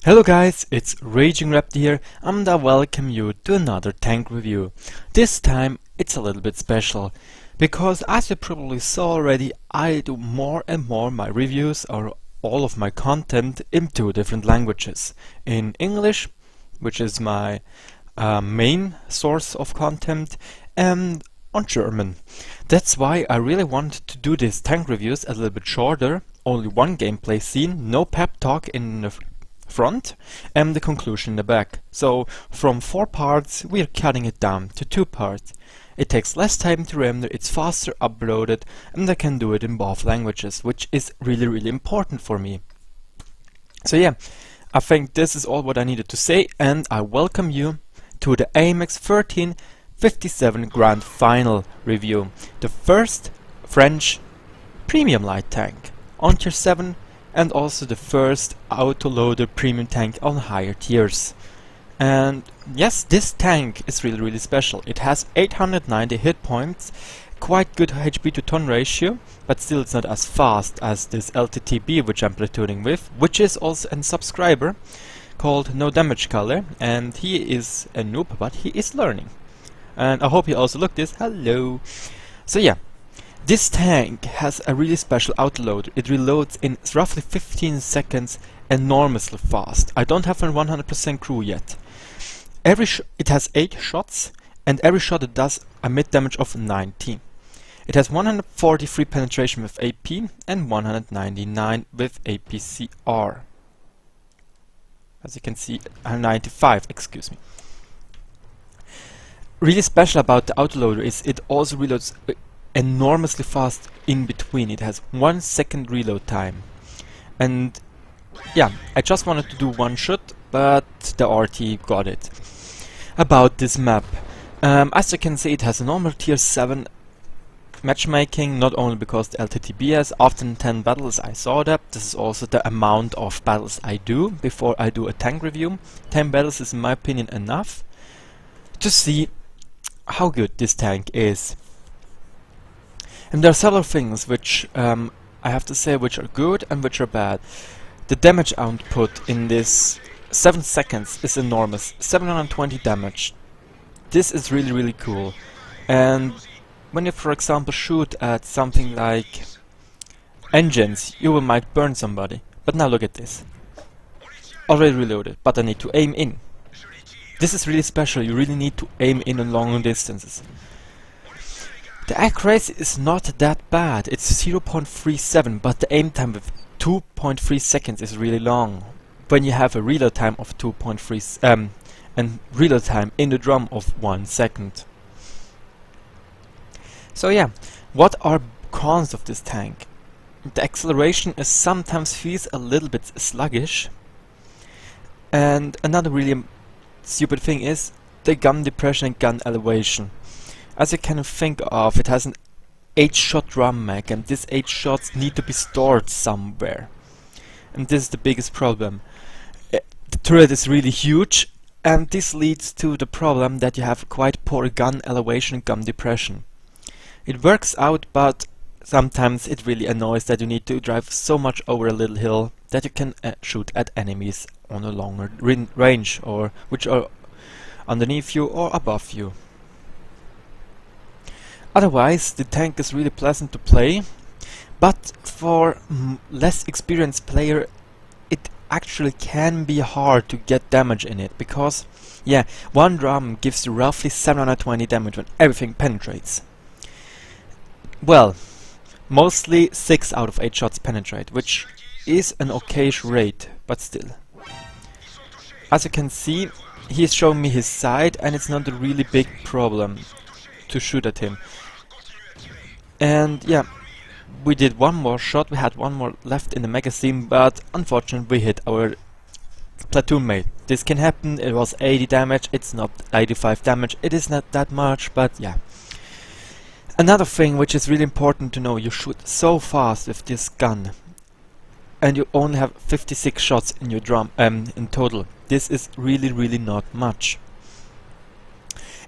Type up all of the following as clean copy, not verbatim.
Hello guys, it's RagingRaptor here and I welcome you to another tank review. This time it's a little bit special because, as you probably saw already, I do more and more my reviews or all of my content in two different languages. In English, which is my main source of content, and on German. That's why I really wanted to do these tank reviews a little bit shorter, only one gameplay scene, no pep talk in the front and the conclusion in the back. So from 4 parts we are cutting it down to 2 parts. It takes less time to render, it's faster uploaded, and I can do it in both languages, which is really important for me. So yeah, I think this is all what I needed to say, and I welcome you to the AMX 1357 Grand Final review, the first French premium light tank on tier 7 and also the first auto-loader premium tank on higher tiers. And yes, this tank is really special. It has 890 hit points, quite good HP to ton ratio, but still it's not as fast as this LTTB which I'm platooning with, which is also a subscriber called No Damage Color, and he is a noob, but he is learning. And I hope you also look this. Hello! So yeah, this tank has a really special autoload. It reloads in roughly 15 seconds, enormously fast. I don't have a 100% crew yet. It has 8 shots, and every shot it does a mid damage of 19. It has 143 penetration with AP and 199 with APCR. As you can see, 95, excuse me. Really special about the autoloader is it also reloads enormously fast in between. It has 1 second reload time. And yeah, I just wanted to do one shot, but the RT got it. About this map, as you can see, it has a normal tier 7 matchmaking, not only because the LTTB has often 10 battles. I saw that. This is also the amount of battles I do before I do a tank review. 10 battles is in my opinion enough to see how good this tank is. And there are several things which I have to say which are good and which are bad. The damage output in this 7 seconds is enormous. 720 damage. This is really cool. And when you, for example, shoot at something like engines, you might burn somebody. But now look at this. Already reloaded, but I need to aim in. This is really special. You really need to aim in on long distances. The accuracy is not that bad. It's 0.37, but the aim time with 2.3 seconds is really long. When you have a reload time of 2.3 and reload time in the drum of 1 second. So yeah, what are cons of this tank? The acceleration is sometimes feels a little bit sluggish. And another really stupid thing is the gun depression and gun elevation. As you can think of, it has an 8-shot drum mag, and these 8 shots need to be stored somewhere. And this is the biggest problem. The turret is really huge, and this leads to the problem that you have quite poor gun elevation and gun depression. It works out, but sometimes it really annoys that you need to drive so much over a little hill that you can shoot at enemies on a longer range, or which are underneath you or above you. Otherwise, the tank is really pleasant to play, but for less experienced player, it actually can be hard to get damage in it, because yeah, 1 drum gives you roughly 720 damage when everything penetrates. Well, mostly 6 out of 8 shots penetrate, which is an okayish rate, but still. As you can see, he's showing me his side, and it's not a really big problem to shoot at him. And yeah, we did one more shot, we had one more left in the magazine, but unfortunately we hit our platoon mate. This can happen. It was 80 damage, it's not 85 damage, it is not that much, but yeah. Another thing which is really important to know, you shoot so fast with this gun and you only have 56 shots in your drum in total. This is really not much.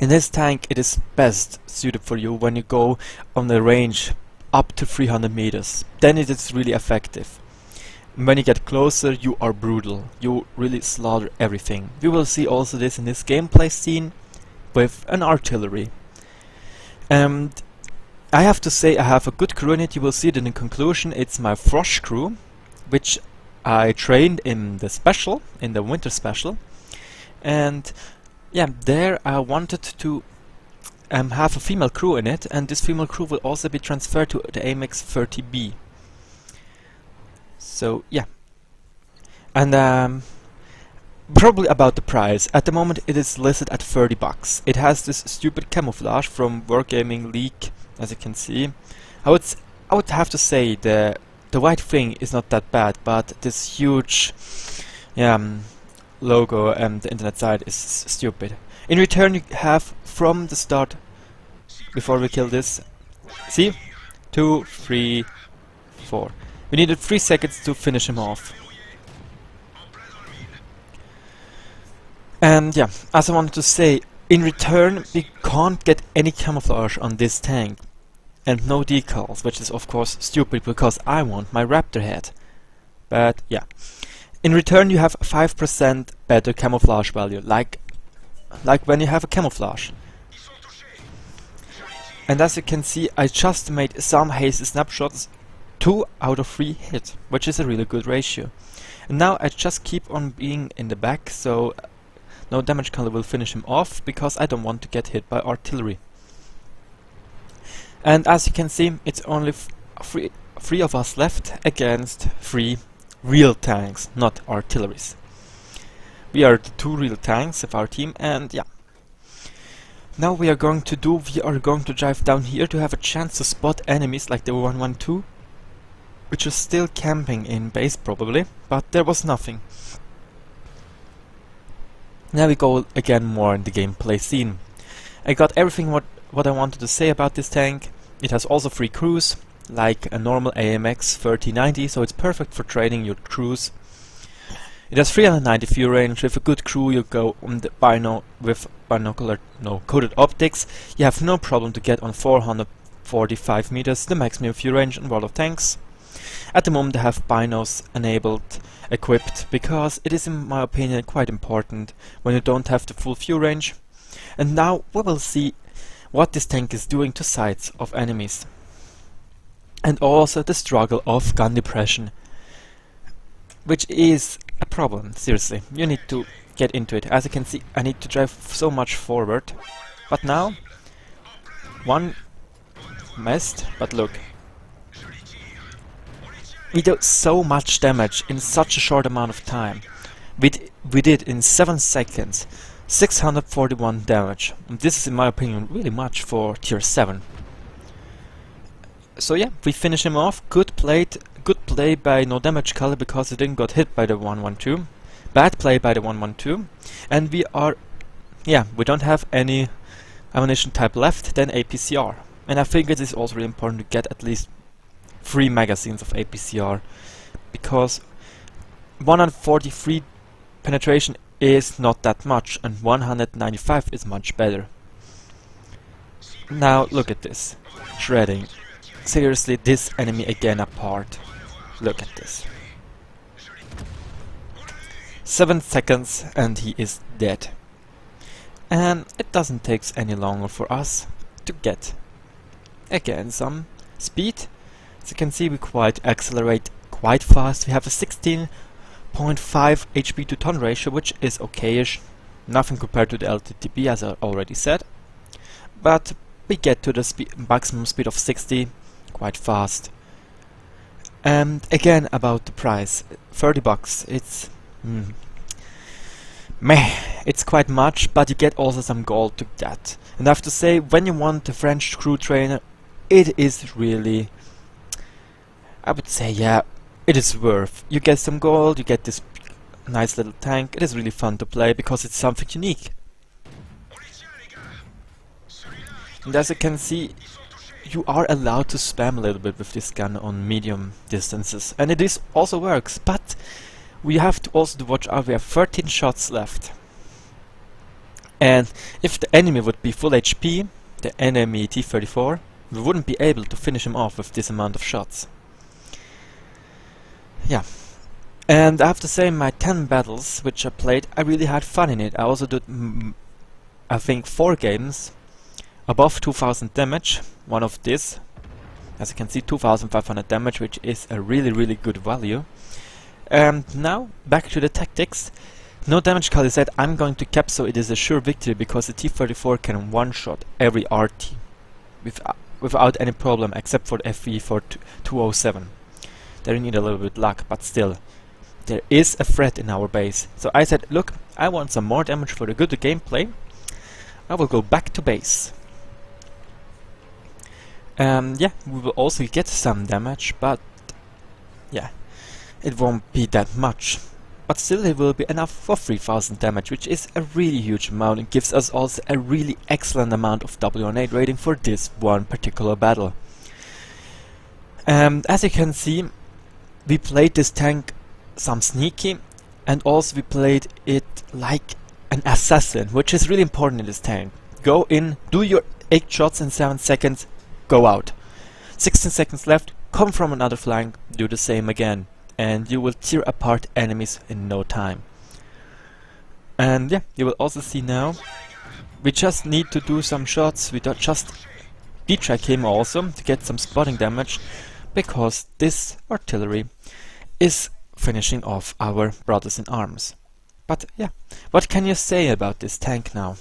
In this tank it is best suited for you when you go on the range up to 300 meters. Then it is really effective. when you get closer, you are brutal. You really slaughter everything. We will see also this in this gameplay scene with an artillery. And I have to say I have a good crew in it. You will see it in the conclusion. It's my Frosh crew, which I trained in the special, in the winter special. And yeah, there I wanted to have a female crew in it, and this female crew will also be transferred to the AMX 30B. So yeah, and probably about the price. At the moment it is listed at $30. It has this stupid camouflage from Wargaming League, as you can see. I would have to say the white thing is not that bad, but this huge logo and the internet site is stupid. In return you have from the start, before we kill this, see? 2, 3, 4. We needed 3 seconds to finish him off. And yeah, as I wanted to say, in return we can't get any camouflage on this tank. And no decals, which is of course stupid because I want my Raptor head. But yeah. In return you have 5% better camouflage value, like when you have a camouflage. And as you can see, I just made some hasty snapshots. 2 out of 3 hit, which is a really good ratio. And now I just keep on being in the back, so no damage color will finish him off, because I don't want to get hit by artillery. And as you can see, it's only three of us left against 3 real tanks, not artilleries. We are the 2 real tanks of our team, and yeah. Now we are going to drive down here to have a chance to spot enemies like the 112, which is still camping in base probably, but there was nothing. Now we go again more in the gameplay scene. I got everything what I wanted to say about this tank. It has also 3 crews, like a normal AMX 3090, so it's perfect for training your crews. It has 390 view range. With a good crew you go on the with coated optics. You have no problem to get on 445 meters, the maximum view range in World of Tanks. At the moment I have binos equipped, because it is in my opinion quite important when you don't have the full view range. And now we will see what this tank is doing to sights of enemies. And also the struggle of gun depression, which is a problem, seriously. You need to get into it. As you can see, I need to drive so much forward. But now, one missed, but look. We do so much damage in such a short amount of time. We did in 7 seconds 641 damage. And this is in my opinion really much for tier 7. So yeah, we finish him off. Good play by No Damage Color, because he didn't got hit by the 112. Bad play by the 112. And we don't have any ammunition type left than APCR. And I think it is also really important to get at least 3 magazines of APCR, because 143 penetration is not that much and 195 is much better. Now look at this. Shredding. Seriously, this enemy again apart. Look at this. 7 seconds and he is dead. And it doesn't take any longer for us to get again some speed. As you can see, we accelerate quite fast. We have a 16.5 HP to ton ratio, which is okayish. Nothing compared to the LTTB, as I already said. But we get to the maximum speed of 60 quite fast. And again about the price, $30. It's meh. It's quite much, but you get also some gold to that. And I have to say, when you want a French crew trainer, it is really, I would say, yeah, it is worth. You get some gold, you get this nice little tank. It is really fun to play because it's something unique. And as you can see, you are allowed to spam a little bit with this gun on medium distances, and it also works, but we have to also watch out. We have 13 shots left, and if the enemy would be full HP, the enemy T-34, we wouldn't be able to finish him off with this amount of shots. Yeah, And I have to say, my 10 battles which I played, I really had fun in it. I also did, I think, 4 games above 2000 damage. One of this, as you can see, 2500 damage, which is a really good value. And now, back to the tactics. No damage call is said. I'm going to cap, so it is a sure victory, because the T-34 can one-shot every RT without any problem, except for the FV for 207. There you need a little bit luck, but still, there is a threat in our base. So I said, look, I want some more damage for the good gameplay. I will go back to base. Yeah, we will also get some damage, but yeah, it won't be that much. But still it will be enough for 3000 damage, which is a really huge amount and gives us also a really excellent amount of W8 rating for this one particular battle. As you can see, we played this tank some sneaky, and also we played it like an assassin, which is really important in this tank. Go in, do your 8 shots in 7 seconds, go out. 16 seconds left, come from another flank, do the same again, and you will tear apart enemies in no time. And yeah, you will also see now, we just need to do some shots. We don't just detrack him also to get some spotting damage, because this artillery is finishing off our brothers in arms. But yeah, what can you say about this tank now?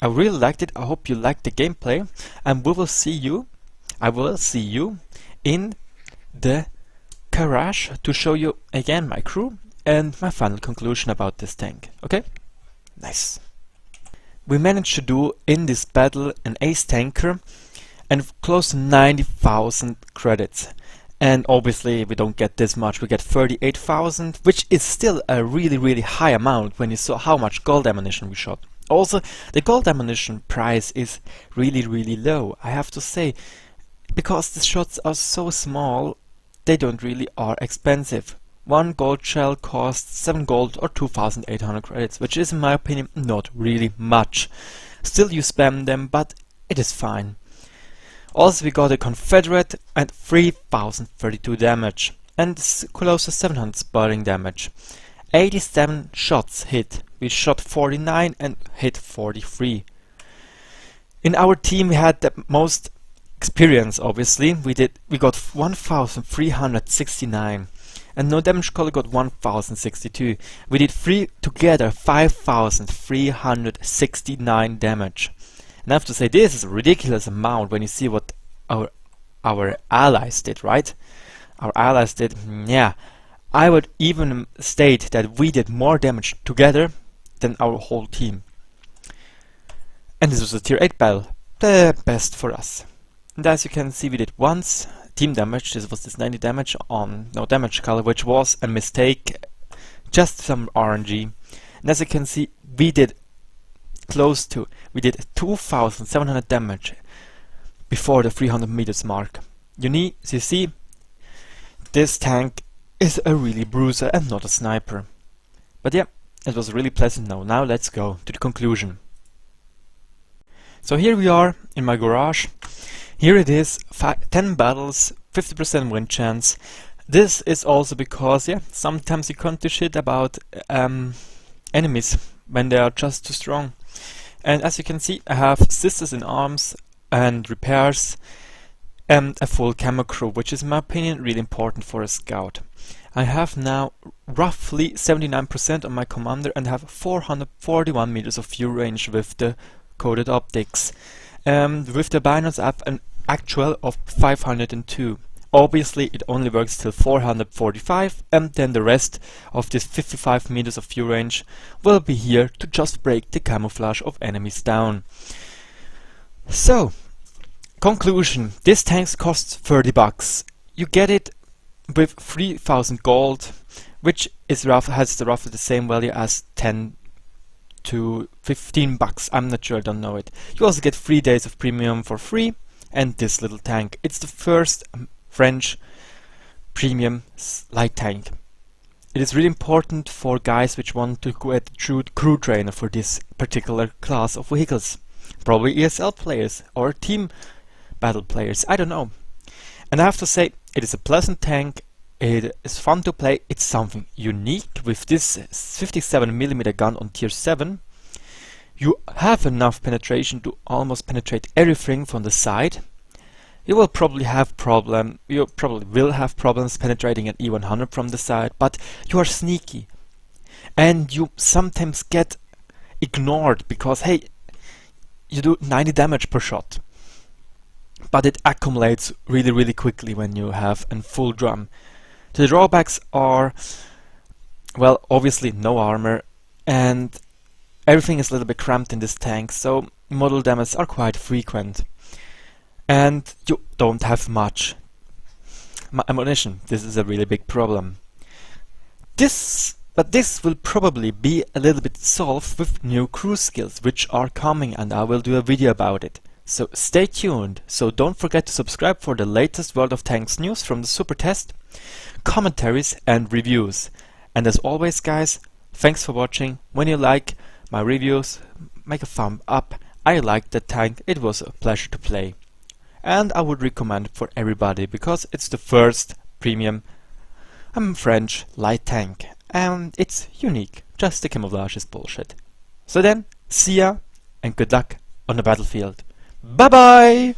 I really liked it. I hope you liked the gameplay, and we will see you. I will see you in the garage to show you again my crew and my final conclusion about this tank. Okay? Nice. We managed to do in this battle an ace tanker and close to 90,000 credits. And obviously we don't get this much, we get 38,000, which is still a really high amount when you saw how much gold ammunition we shot. Also, the gold ammunition price is really low, I have to say, because the shots are so small, they don't really are expensive. One gold shell costs 7 gold or 2,800 credits, which is in my opinion not really much. Still you spam them, but it is fine. Also we got a Confederate and 3032 damage and close to 700 spotting damage. 87 shots hit. We shot 49 and hit 43. In our team we had the most experience, obviously. We got 1369 and no damage caller got 1062. We did 3 together 5369 damage. And I have to say, this is a ridiculous amount when you see what our allies did, right? Our allies did, yeah. I would even state that we did more damage together than our whole team. And this was a tier 8 battle, the best for us. And as you can see, we did once team damage. This was this 90 damage on no damage color, which was a mistake, just some RNG. And as you can see, we did 2,700 damage before the 300 meters mark. You see, this tank is a really bruiser and not a sniper. But yeah, it was really pleasant now. Now let's go to the conclusion. So here we are in my garage. Here it is, 10 battles, 50% win chance. This is also because, yeah, sometimes you can't do shit about enemies when they are just too strong. And as you can see, I have Sisters in Arms and repairs and a full camo crew, which is in my opinion really important for a scout. I have now roughly 79% on my commander and have 441 meters of view range with the coded optics. With the binars I have an actual of 502. Obviously it only works till 445, and then the rest of this 55 meters of view range will be here to just break the camouflage of enemies down. So, conclusion, this tank costs 30 bucks. You get it with 3000 gold, which is has roughly the same value as 10 to 15 bucks. I'm not sure, I don't know it. You also get 3 days of premium for free, and this little tank. It's the first French premium light tank. It is really important for guys which want to go at the true crew trainer for this particular class of vehicles. Probably ESL players or team battle players, I don't know. And I have to say, it is a pleasant tank. it is fun to play. It's something unique with this 57mm gun on tier 7. You have enough penetration to almost penetrate everything from the side. You probably will have problems penetrating an E100 from the side, but you are sneaky. And you sometimes get ignored because, hey, you do 90 damage per shot. But it accumulates really quickly when you have a full drum. The drawbacks are, well, obviously no armor, and everything is a little bit cramped in this tank, so model damages are quite frequent. And you don't have much ammunition. This is a really big problem. But this will probably be a little bit solved with new cruise skills, which are coming, and I will do a video about it. So stay tuned. So don't forget to subscribe for the latest World of Tanks news from the Super Test, commentaries and reviews. And as always, guys, thanks for watching. When you like my reviews, make a thumb up. I liked the tank. It was a pleasure to play. And I would recommend it for everybody because it's the first premium French light tank. And it's unique. Just the camouflage is bullshit. So then, see ya and good luck on the battlefield. Bye bye!